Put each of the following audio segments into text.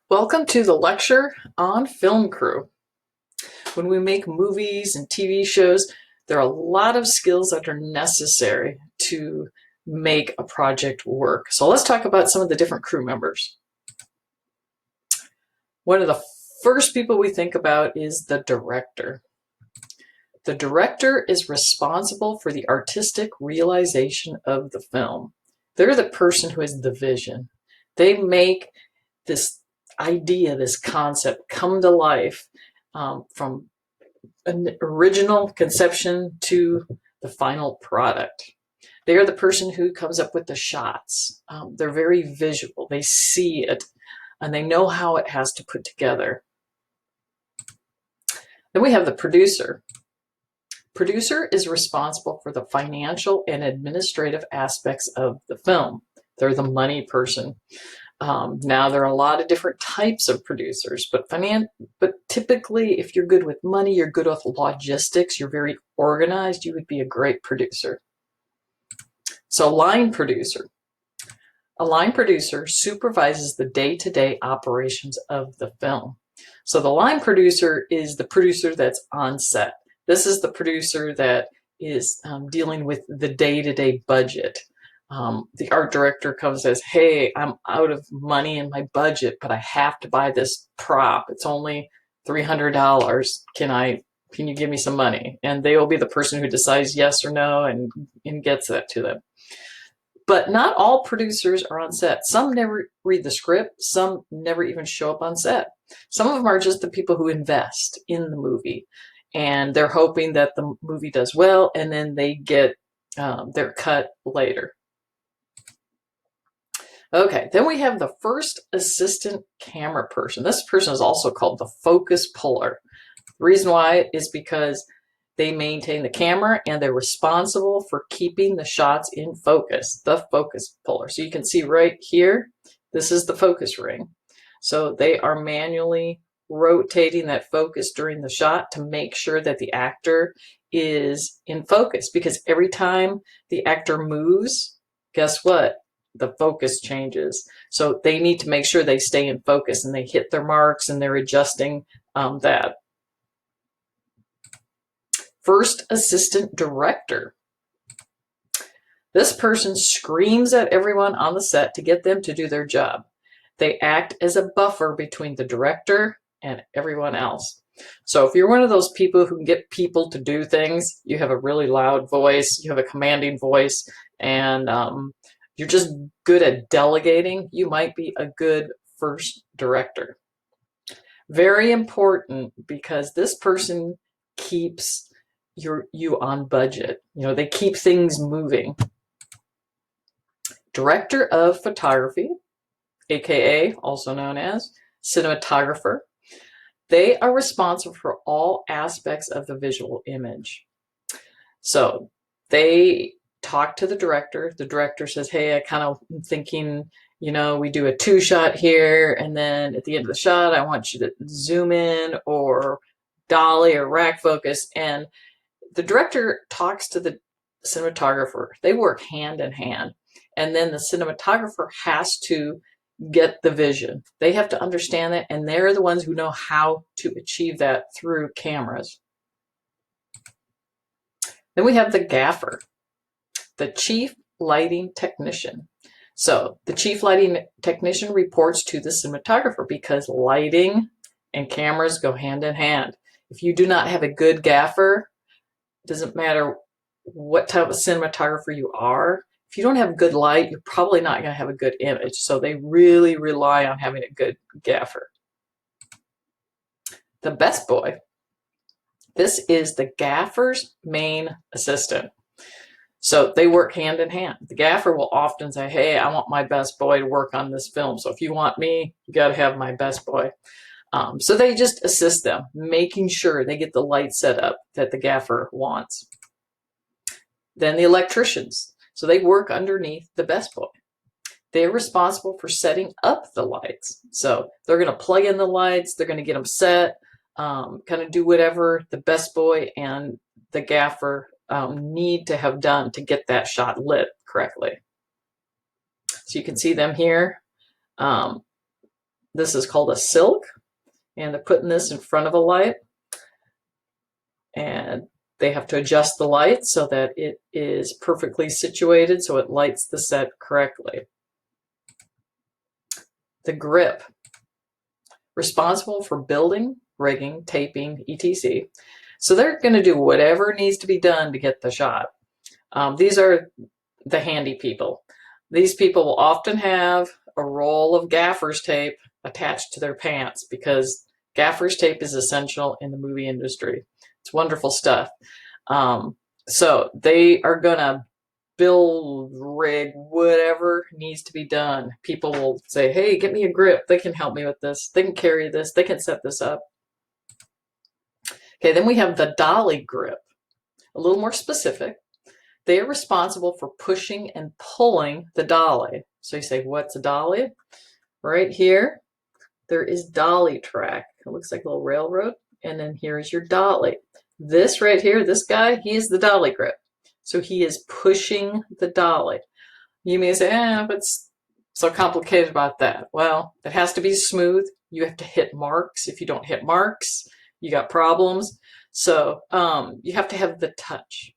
Welcome to the lecture on film crew. When we make movies and TV shows, there are a lot of skills that are necessary to make a project work. So let's talk about some of the different crew members. One of the first people we think about is the director. The director is responsible for the artistic realization of the film. They're the person who has the vision. They make this idea, this concept come to life from an original conception to the final product. They are the person who comes up with the shots. They're very visual. They see it and they know how it has to put together. Then we have the producer. Producer is responsible for the financial and administrative aspects of the film. They're the money person. Now there are a lot of different types of producers, but typically if you're good with money, you're good with logistics, you're very organized, you would be a great producer. So line producer. A line producer supervises the day-to-day operations of the film. So the line producer is the producer that's on set. This is the producer that is dealing with the day-to-day budget. The art director comes and says, hey, I'm out of money in my budget, but I have to buy this prop. It's only $300. Can you give me some money? And they will be the person who decides yes or no and gets that to them. But not all producers are on set. Some never read the script. Some never even show up on set. Some of them are just the people who invest in the movie. And they're hoping that the movie does well, and then they get their cut later. Okay, then we have the first assistant camera person. This person is also called the focus puller. The reason why is because they maintain the camera and they're responsible for keeping the shots in focus, the focus puller. So you can see right here, this is the focus ring. So they are manually rotating that focus during the shot to make sure that the actor is in focus, because every time the actor moves, guess what? The focus changes. So they need to make sure they stay in focus and they hit their marks and they're adjusting that. First assistant director. This person screams at everyone on the set to get them to do their job. They act as a buffer between the director and everyone else. So if you're one of those people who can get people to do things, you have a really loud voice, you have a commanding voice, and you're just good at delegating, you might be a good first director. Very important, because this person keeps you on budget. You know, they keep things moving. Director of photography, aka also known as cinematographer. They are responsible for all aspects of the visual image. So they talk to the director. The director says, hey, I kind of am thinking, you know, we do a 2-shot here, and then at the end of the shot, I want you to zoom in or dolly or rack focus. And the director talks to the cinematographer. They work hand in hand. And then the cinematographer has to get the vision. They have to understand that, and they're the ones who know how to achieve that through cameras. Then we have the gaffer, the chief lighting technician. So the chief lighting technician reports to the cinematographer, because lighting and cameras go hand in hand. If you do not have a good gaffer, it doesn't matter what type of cinematographer you are, if you don't have good light, you're probably not going to have a good image. So they really rely on having a good gaffer. The best boy. This is the gaffer's main assistant. So they work hand in hand. The gaffer will often say, hey, I want my best boy to work on this film. So if you want me, you got to have my best boy. So they just assist them, making sure they get the light set up that the gaffer wants. Then the electricians. So they work underneath the best boy. They're responsible for setting up the lights. So they're going to plug in the lights, they're going to get them set, kind of do whatever the best boy and the gaffer need to have done to get that shot lit correctly. So you can see them here. This is called a silk, and they're putting this in front of a light, and they have to adjust the light so that it is perfectly situated so it lights the set correctly. The grip, responsible for building, rigging, taping, etc. So they're going to do whatever needs to be done to get the shot. These are the handy people. These people will often have a roll of gaffer's tape attached to their pants because gaffer's tape is essential in the movie industry. It's wonderful stuff. So they are going to build, rig, whatever needs to be done. People will say, hey, get me a grip. They can help me with this. They can carry this. They can set this up. Okay, then we have the dolly grip, a little more specific. They are responsible for pushing and pulling the dolly. So you say, what's a dolly? Right here, there is dolly track. It looks like a little railroad. And then here's your dolly. This right here, this guy, he is the dolly grip. So he is pushing the dolly. You may say, what's so complicated about that? Well, it has to be smooth. You have to hit marks. If you don't hit marks, you got problems. So you have to have the touch.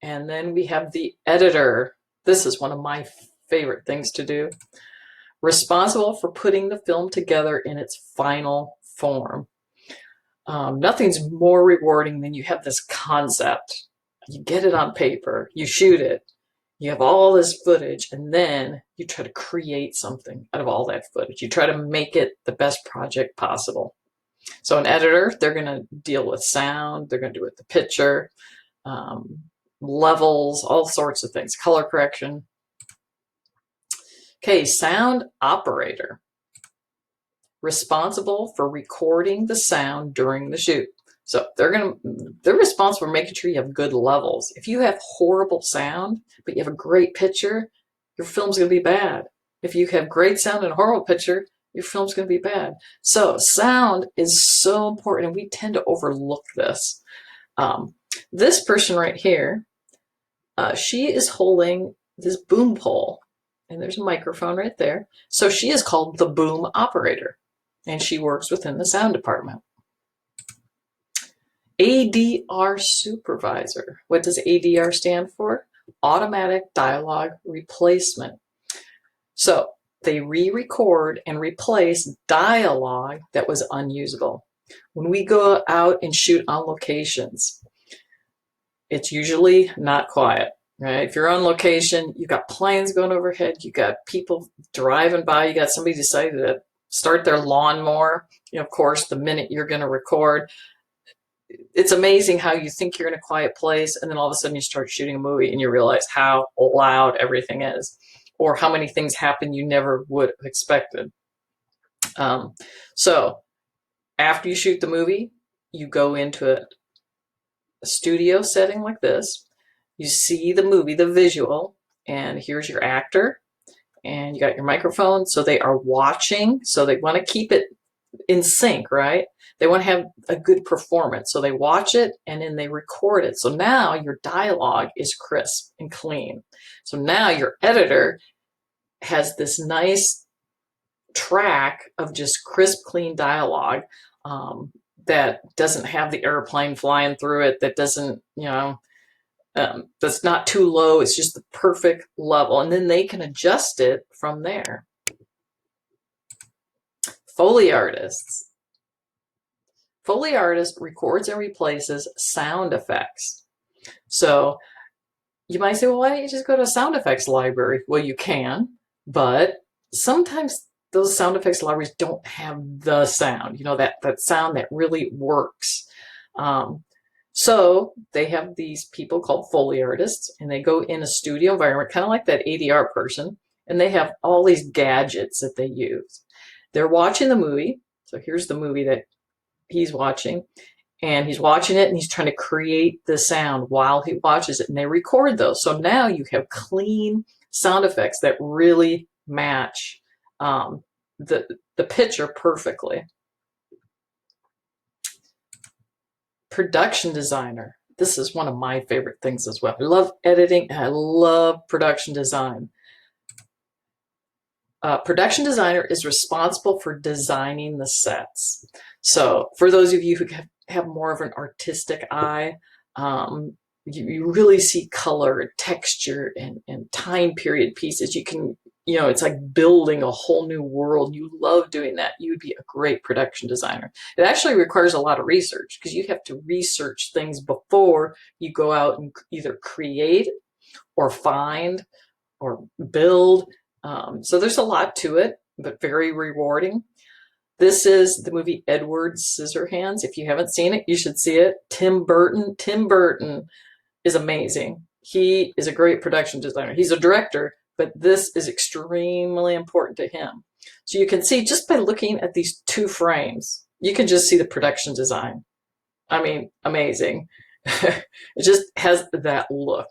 And then we have the editor. This is one of my favorite things to do. Responsible for putting the film together in its final form. Nothing's more rewarding than you have this concept. You get it on paper, you shoot it, you have all this footage, and then you try to create something out of all that footage. You try to make it the best project possible. So an editor, they're going to deal with sound, they're going to do with the picture, levels, all sorts of things, color correction. Okay, sound operator. Responsible for recording the sound during the shoot. So they're responsible for making sure you have good levels. If you have horrible sound, but you have a great picture, your film's going to be bad. If you have great sound and a horrible picture, your film's going to be bad. So sound is so important, and we tend to overlook this. This person right here, she is holding this boom pole, and there's a microphone right there. So she is called the boom operator, and she works within the sound department. A.D.R. supervisor. What does A.D.R. stand for? Automatic dialogue replacement. So they re-record and replace dialogue that was unusable. When we go out and shoot on locations, it's usually not quiet, right? If you're on location, you got planes going overhead, you got people driving by, you got somebody decided to start their lawnmower. Of course, the minute you're going to record, it's amazing how you think you're in a quiet place, and then all of a sudden you start shooting a movie and you realize how loud everything is, or how many things happen you never would have expected. So after you shoot the movie, you go into a studio setting like this. You see the movie, the visual, and here's your actor, and you got your microphone. So they are watching, so they want to keep it in sync, right? They want to have a good performance. So they watch it and then they record it. So now your dialogue is crisp and clean. So now your editor has this nice track of just crisp, clean dialogue that doesn't have the airplane flying through it, that doesn't, that's not too low. It's just the perfect level. And then they can adjust it from there. Foley artists. Foley artist records and replaces sound effects. So you might say, well, why don't you just go to a sound effects library? Well, you can, but sometimes those sound effects libraries don't have the sound, that sound that really works. So they have these people called Foley artists, and they go in a studio environment, kind of like that A.D.R. person, and they have all these gadgets that they use. They're watching the movie. So here's the movie that he's watching, and he's watching it and he's trying to create the sound while he watches it, and they record those. So now you have clean sound effects that really match the picture perfectly. Production designer. This is one of my favorite things as well. I love editing and I love production design. Production designer is responsible for designing the sets. So for those of you who have more of an artistic eye, you really see color, texture, and time period pieces. You can, it's like building a whole new world. You love doing that. You would be a great production designer. It actually requires a lot of research because you have to research things before you go out and either create or find or build. So there's a lot to it, but very rewarding. This is the movie Edward Scissorhands. If you haven't seen it, you should see it. Tim Burton. Tim Burton is amazing. He is a great production designer. He's a director, but this is extremely important to him. So you can see just by looking at these 2 frames, you can just see the production design. I mean, amazing. It just has that look.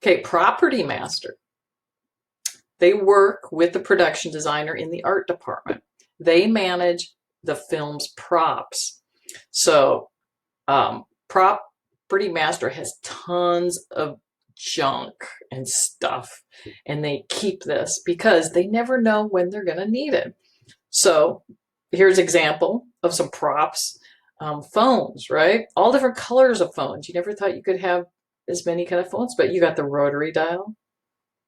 Okay, property master. They work with the production designer in the art department. They manage the film's props. So property master has tons of junk and stuff, and they keep this because they never know when they're going to need it. So here's an example of some props. Phones, right? All different colors of phones. You never thought you could have as many kind of phones, but you got the rotary dial,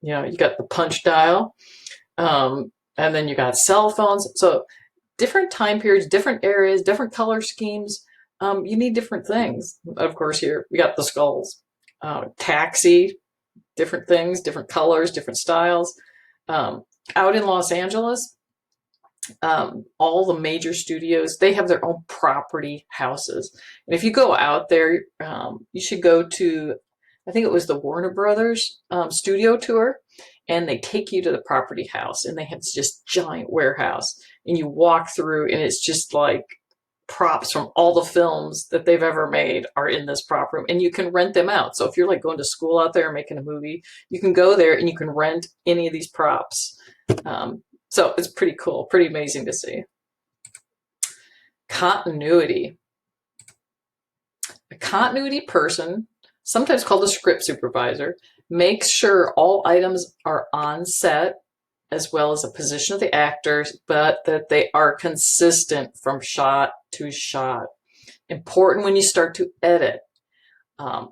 you got the punch dial, and then you got cell phones. So different time periods, different areas, different color schemes. You need different things. Of course, here we got the skulls. Taxi, different things, different colors, different styles. Out in Los Angeles, all the major studios, they have their own property houses. And if you go out there, you should go to, I think it was the Warner Brothers studio tour, and they take you to the property house, and they have this just giant warehouse, and you walk through, and it's just like props from all the films that they've ever made are in this prop room, and you can rent them out. So if you're like going to school out there and making a movie, you can go there and you can rent any of these props. So it's pretty cool, pretty amazing to see. Continuity. A continuity person, sometimes called a script supervisor, makes sure all items are on set, as well as the position of the actors, but that they are consistent from shot to shot. Important when you start to edit.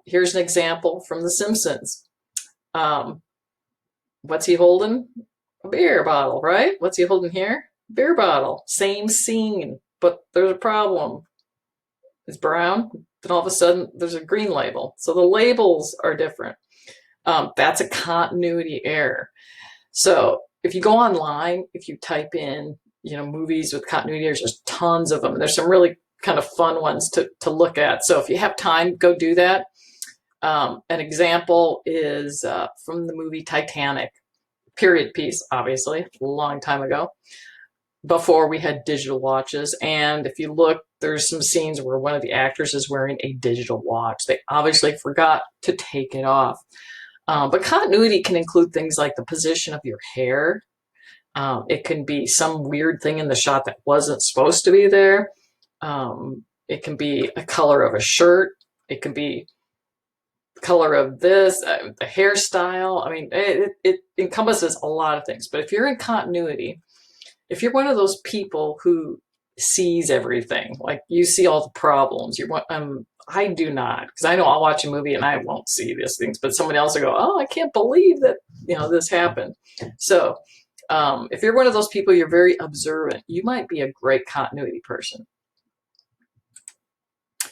Here's an example from The Simpsons. What's he holding? A beer bottle, right? What's he holding here? Beer bottle. Same scene, but there's a problem. It's brown, then all of a sudden there's a green label. So the labels are different. That's a continuity error. So if you go online, if you type in, movies with continuity errors, there's tons of them. There's some really kind of fun ones to look at. So if you have time, go do that. An example is from the movie Titanic. Period piece, obviously, a long time ago, before we had digital watches. And if you look, there's some scenes where one of the actors is wearing a digital watch. They obviously forgot to take it off. But continuity can include things like the position of your hair. It can be some weird thing in the shot that wasn't supposed to be there. It can be a color of a shirt. It can be color of this, the hairstyle. I mean, it encompasses a lot of things. But if you're in continuity, if you're one of those people who sees everything, like you see all the problems, I do not, because I know I'll watch a movie and I won't see these things, but someone else will go, oh, I can't believe that this happened. So if you're one of those people, you're very observant, you might be a great continuity person.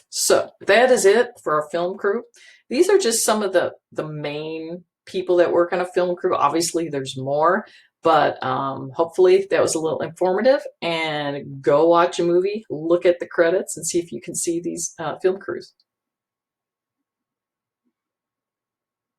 So that is it for our film crew. These are just some of the main people that work on a film crew. Obviously, there's more, but hopefully that was a little informative. And go watch a movie, look at the credits, and see if you can see these film crews.